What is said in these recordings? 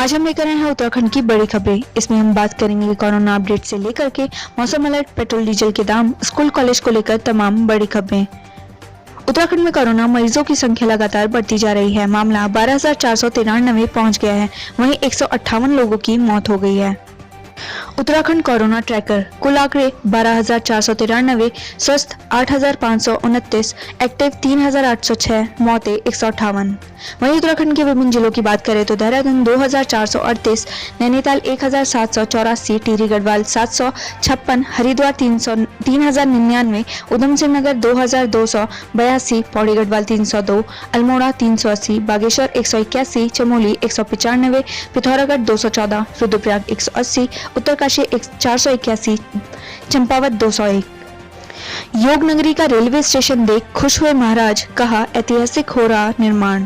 आज हम लेकर आए हैं उत्तराखंड की बड़ी खबरें। इसमें हम बात करेंगे कोरोना अपडेट से लेकर के मौसम अलर्ट, पेट्रोल डीजल के दाम, स्कूल कॉलेज को लेकर तमाम बड़ी खबरें। उत्तराखंड में कोरोना मरीजों की संख्या लगातार बढ़ती जा रही है। मामला 12,493 पहुंच गया है। वहीं 158 लोगों की मौत हो गई है। उत्तराखंड कोरोना ट्रैकर, कुल आंकड़े 12,493, स्वस्थ 8,529, एक्टिव 3,806, मौतें 158। वहीं उत्तराखंड के विभिन्न जिलों की बात करें तो देहरादून 2,438, नैनीताल 1,784, टिहरी गढ़वाल 756, हरिद्वार 3,099, उधम सिंह नगर 2,282, पौड़ी गढ़वाल 302, अल्मोड़ा 380, बागेश्वर 181, चमोली 195, पिथौरागढ़ 214, रुद्रप्रयाग 180, उत्तरकाशी 481, चंपावत 201। योग नगरी का रेलवे स्टेशन देख खुश हुए महाराज, कहा ऐतिहासिक हो रहा निर्माण।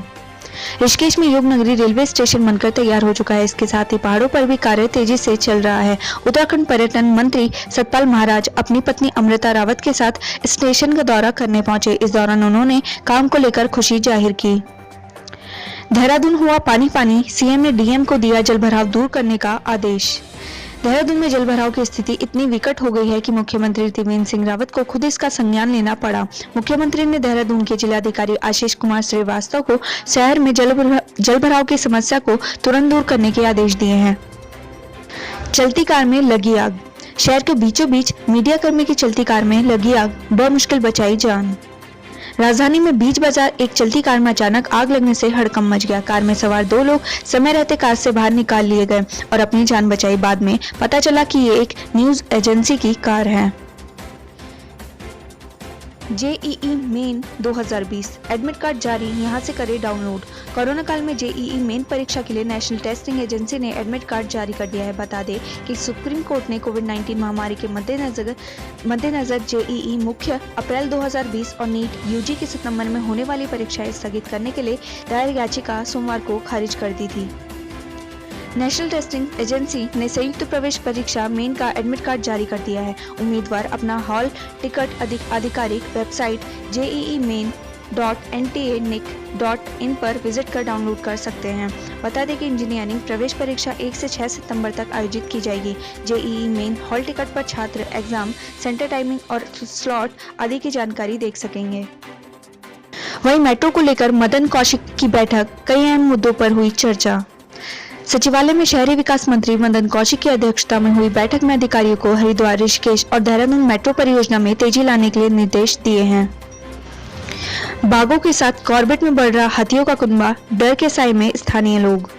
ऋषिकेश में योग नगरी रेलवे स्टेशन बनकर तैयार हो चुका है। इसके साथ ही पहाड़ों पर भी कार्य तेजी से चल रहा है। उत्तराखंड पर्यटन मंत्री सतपाल महाराज अपनी पत्नी अमृता रावत के साथ स्टेशन का दौरा करने पहुंचे। इस दौरान उन्होंने काम को लेकर खुशी जाहिर की। देहरादून हुआ पानी पानी, सीएम ने डीएम को दिया जलभराव दूर करने का आदेश। देहरादून में जलभराव की स्थिति इतनी विकट हो गई है कि मुख्यमंत्री त्रिवेंद्र सिंह रावत को खुद इसका संज्ञान लेना पड़ा। मुख्यमंत्री ने देहरादून के जिलाधिकारी आशीष कुमार श्रीवास्तव को शहर में जलभराव की समस्या को तुरंत दूर करने के आदेश दिए हैं। चलती कार में लगी आग, शहर के बीचों बीच मीडिया कर्मी की चलती कार में लगी आग, बमुश्किल बचाई जान। राजधानी में बीच बाजार एक चलती कार में अचानक आग लगने से हड़कंप मच गया। कार में सवार 2 लोग समय रहते कार से बाहर निकाल लिए गए और अपनी जान बचाई। बाद में पता चला कि ये एक न्यूज एजेंसी की कार है। जेईई मेन 2020 एडमिट कार्ड जारी, यहां से करें डाउनलोड। कोरोना काल में जेईई मेन परीक्षा के लिए नेशनल टेस्टिंग एजेंसी ने एडमिट कार्ड जारी कर दिया है। बता दें कि सुप्रीम कोर्ट ने कोविड-19 महामारी के मद्देनजर जेईई मुख्य अप्रैल 2020 और नीट यूजी के सितंबर में होने वाली परीक्षाएं स्थगित करने के लिए दायर याचिका सोमवार को खारिज कर दी थी। नेशनल टेस्टिंग एजेंसी ने संयुक्त प्रवेश परीक्षा मेन का एडमिट कार्ड जारी कर दिया है। उम्मीदवार अपना हॉल टिकट आधिकारिक वेबसाइट jeemain.ntanic.in पर विजिट कर डाउनलोड कर सकते हैं। बता दें कि इंजीनियरिंग प्रवेश परीक्षा 1 से 6 सितंबर तक आयोजित की जाएगी। जेईई मेन हॉल टिकट पर छात्र एग्जाम सेंटर टाइमिंग और स्लॉट आदि की जानकारी देख सकेंगे। वहीं मेट्रो को लेकर मदन कौशिक की बैठक, कई अहम मुद्दों पर हुई चर्चा। सचिवालय में शहरी विकास मंत्री मदन कौशिक की अध्यक्षता में हुई बैठक में अधिकारियों को हरिद्वार, ऋषिकेश और देहरादून मेट्रो परियोजना में तेजी लाने के लिए निर्देश दिए हैं। बाघों के साथ कॉर्बेट में बढ़ रहा हाथियों का कुनबा, डर के साए में स्थानीय लोग।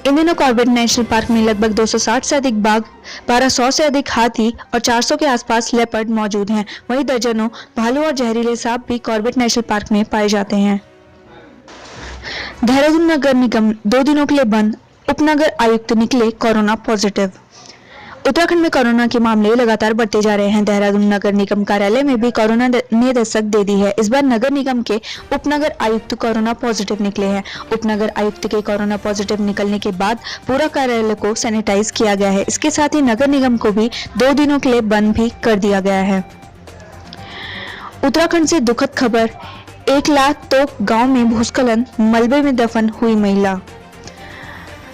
इन दिनों कॉर्बेट नेशनल पार्क में लगभग 260 से अधिक बाघ, 1200 से अधिक हाथी और 400 के आसपास लेपर्ड मौजूद हैं। वहीं दर्जनों भालू और जहरीले सांप भी कॉर्बेट नेशनल पार्क में पाए जाते हैं। देहरादून नगर निगम 2 दिनों के लिए बंद, उपनगर आयुक्त निकले कोरोना पॉजिटिव। उत्तराखंड में कोरोना के मामले लगातार बढ़ते जा रहे हैं। देहरादून नगर निगम कार्यालय में भी कोरोना ने दस्तक दे दी है। इस बार नगर निगम के उपनगर आयुक्त कोरोना पॉजिटिव निकले हैं। उपनगर आयुक्त के कोरोना पॉजिटिव निकलने के बाद पूरा कार्यालय को सैनिटाइज किया गया है। इसके साथ ही नगर निगम को भी 2 दिनों के लिए बंद भी कर दिया गया है। उत्तराखंड से दुखद खबर, 1 लाख तोक गांव में भूस्खलन, मलबे में दफन हुई महिला।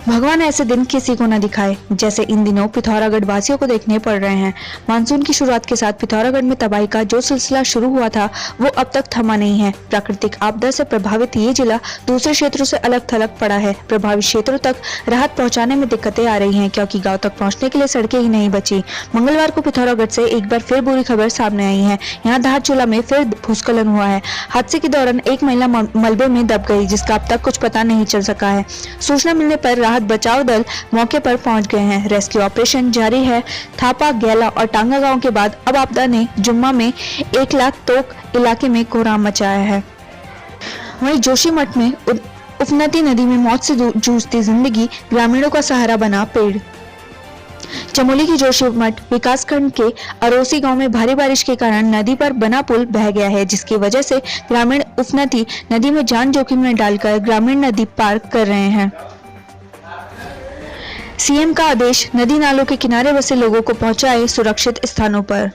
भगवान ऐसे दिन किसी को न दिखाए जैसे इन दिनों पिथौरागढ़ वासियों को देखने पड़ रहे हैं। मानसून की शुरुआत के साथ पिथौरागढ़ में तबाही का जो सिलसिला शुरू हुआ था वो अब तक थमा नहीं है। प्राकृतिक आपदा से प्रभावित ये जिला दूसरे क्षेत्रों से अलग थलग पड़ा है। प्रभावित क्षेत्रों तक राहत पहुंचाने में दिक्कतें आ रही हैं क्योंकि गांव तक पहुंचने के लिए सड़कें ही नहीं बची। मंगलवार को पिथौरागढ़ से एक बार फिर बुरी खबर सामने आई है। यहाँ धारचूला में फिर भूस्खलन हुआ है। हादसे के दौरान एक महिला मलबे में दब गई जिसका अब तक कुछ पता नहीं चल सका है। सूचना मिलने पर बचाव दल मौके पर पहुंच गए हैं। रेस्क्यू ऑपरेशन जारी है। थापा, गैला और टांगा गांव के बाद अब आपदा ने जुम्मा में 1 लाख तोक इलाके में कोहराम मचाया है। वहीं जोशीमठ में उफनती नदी में मौत से जूझती जिंदगी, ग्रामीणों का सहारा बना पेड़। चमोली की जोशीमठ विकासखंड के अरोसी गांव में भारी बारिश के कारण नदी पर बना पुल बह गया है जिसकी वजह से ग्रामीण उफनती नदी में जान जोखिम में डालकर ग्रामीण नदी पार कर रहे हैं। सीएम का आदेश, नदी नालों के किनारे बसे लोगों को पहुंचाए सुरक्षित स्थानों पर।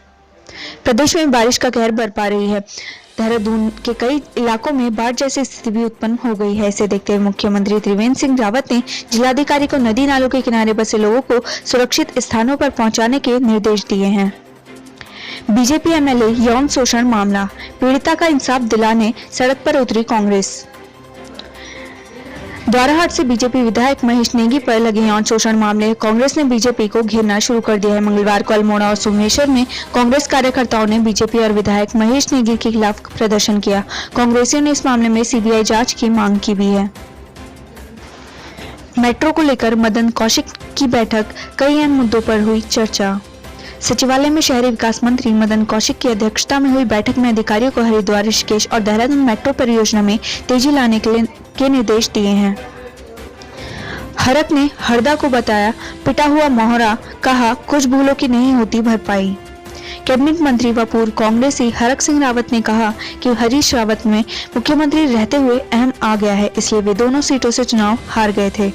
प्रदेश में बारिश का कहर बरपा रही है। देहरादून के कई इलाकों में बाढ़ जैसी स्थिति भी उत्पन्न हो गई है। इसे देखते हुए मुख्यमंत्री त्रिवेंद्र सिंह रावत ने जिलाधिकारी को नदी नालों के किनारे बसे लोगों को सुरक्षित स्थानों पर पहुंचाने के निर्देश दिए हैं। बीजेपी एमएलए यौन शोषण मामला, पीड़िता का इंसाफ दिलाने सड़क पर उतरी कांग्रेस। द्वाराहाट से बीजेपी विधायक महेश नेगी पर लगे यौन शोषण मामले कांग्रेस ने बीजेपी को घेरना शुरू कर दिया है। मंगलवार को अल्मोड़ा और सोमेश्वर में कांग्रेस कार्यकर्ताओं ने बीजेपी और विधायक महेश नेगी के खिलाफ प्रदर्शन किया। कांग्रेसियों ने इस मामले में सीबीआई जांच की मांग की भी है। मेट्रो को लेकर मदन कौशिक की बैठक, कई अहम मुद्दों पर हुई चर्चा। सचिवालय में शहरी विकास मंत्री मदन कौशिक की अध्यक्षता में हुई बैठक में अधिकारियों को हरिद्वार, ऋषिकेश और देहरादून मेट्रो परियोजना में तेजी लाने के निर्देश दिए हैं। हरक ने हरदा को बताया पिटा हुआ मोहरा, कहा कुछ भूलों की नहीं होती भरपाई। कैबिनेट मंत्री व पूर्व कांग्रेसी हरक सिंह रावत ने कहा कि हरीश रावत में मुख्यमंत्री रहते हुए अहम आ गया है, इसलिए वे दोनों सीटों से चुनाव हार गए थे।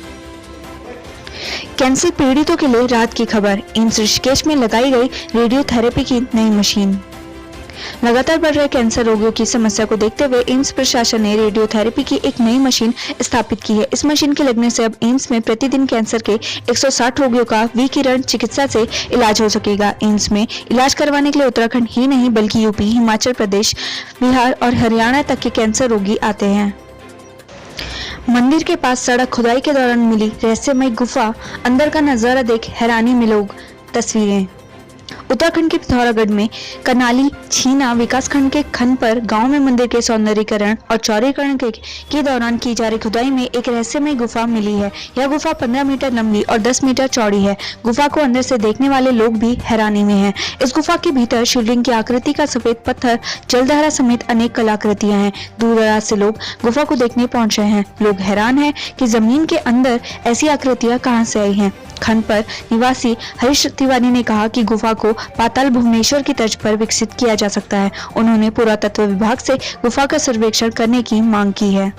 कैंसर पीड़ितों के लिए राहत की खबर, एम्स ऋषिकेश में लगाई गई रेडियोथेरेपी की नई मशीन। लगातार बढ़ रहे कैंसर रोगियों की समस्या को देखते हुए एम्स प्रशासन ने रेडियोथेरेपी की एक नई मशीन स्थापित की है। इस मशीन के लगने से अब एम्स में प्रतिदिन कैंसर के 160 रोगियों का विकिरण चिकित्सा से इलाज हो सकेगा। एम्स में इलाज करवाने के लिए उत्तराखंड ही नहीं बल्कि यूपी, हिमाचल प्रदेश, बिहार और हरियाणा तक के कैंसर रोगी आते हैं। मंदिर के पास सड़क खुदाई के दौरान मिली रहस्यमय गुफा, अंदर का नजारा देख हैरानी में लोग। तस्वीरें। उत्तराखंड के पिथौरागढ़ में कनाली छीना विकासखंड के खन पर गांव में मंदिर के सौंदर्यीकरण और चौड़ीकरण के दौरान की जा रही खुदाई में एक रहस्यमय गुफा मिली है। यह गुफा 15 मीटर लंबी और 10 मीटर चौड़ी है। गुफा को अंदर से देखने वाले लोग भी हैरानी में हैं। इस गुफा के भीतर शिवलिंग की आकृति का सफेद पत्थर, जलधारा समेत अनेक कलाकृतियां हैं। दूर दराज से लोग गुफा को देखने पहुंच रहे हैं। लोग हैरान है कि जमीन के अंदर ऐसी आकृतियां कहां से आई हैं। खन पर निवासी हरीश तिवारी ने कहा कि गुफा को पाताल भुवनेश्वर की तर्ज पर विकसित किया जा सकता है। उन्होंने पुरातत्व विभाग से गुफा का सर्वेक्षण करने की मांग की है।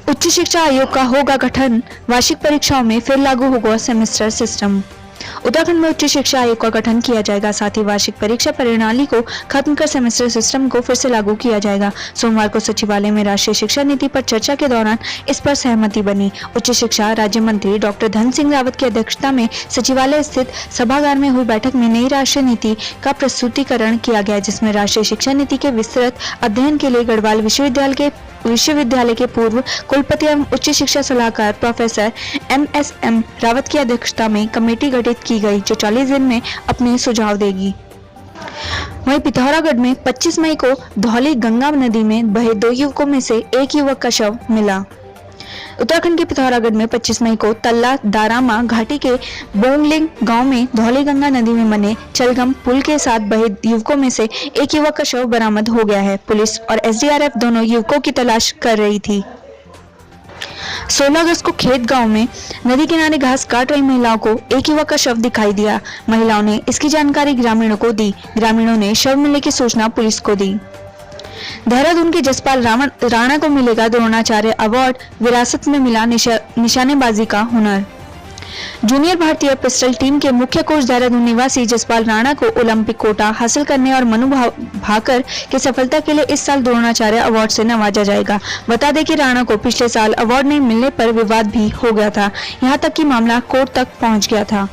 उच्च शिक्षा आयोग का होगा गठन, वार्षिक परीक्षाओं में फिर लागू होगा सेमेस्टर सिस्टम। उत्तराखंड में उच्च शिक्षा आयोग का गठन किया जाएगा, साथ ही वार्षिक परीक्षा प्रणाली को खत्म कर सेमेस्टर सिस्टम को फिर से लागू किया जाएगा। सोमवार को सचिवालय में राष्ट्रीय शिक्षा नीति पर चर्चा के दौरान इस पर सहमति बनी। उच्च शिक्षा राज्य मंत्री डॉक्टर धन सिंह रावत की अध्यक्षता में सचिवालय स्थित सभागार में हुई बैठक में नई राष्ट्रीय नीति का प्रस्तुतिकरण किया गया, जिसमें राष्ट्रीय शिक्षा नीति के विस्तृत अध्ययन के लिए गढ़वाल विश्वविद्यालय के पूर्व कुलपति एवं उच्च शिक्षा सलाहकार प्रोफेसर MSM रावत की अध्यक्षता में कमेटी गठित की गई, जो 40 दिन में अपने सुझाव देगी। वहीं पिथौरागढ़ में 25 मई को धौली गंगा नदी में बहे 2 युवकों में से एक युवक का शव मिला। उत्तराखंड के पिथौरागढ़ में 25 मई को तल्ला दारामा घाटी के बोंगलिंग गांव में धौली गंगा नदी में बने चलगम पुल के साथ बहे युवकों में से एक युवक का शव बरामद हो गया है। पुलिस और SDRF दोनों युवकों की तलाश कर रही थी। 16 अगस्त को खेत गांव में नदी किनारे घास काट रही महिलाओं को एक युवक का शव दिखाई दिया। महिलाओं ने इसकी जानकारी ग्रामीणों को दी। ग्रामीणों ने शव मिलने की सूचना पुलिस को दी। देहरादून के जसपाल राणा को मिलेगा द्रोणाचार्य अवार्ड, विरासत में मिला निशानेबाजी का हुनर। जूनियर भारतीय पिस्टल टीम के मुख्य कोच देहरादून निवासी जसपाल राणा को ओलंपिक कोटा हासिल करने और मनु भाकर की सफलता के लिए इस साल द्रोणाचार्य अवार्ड से नवाजा जाएगा। बता दें कि राणा को पिछले साल अवार्ड नहीं मिलने पर विवाद भी हो गया था, यहां तक कि मामला कोर्ट तक पहुंच गया था।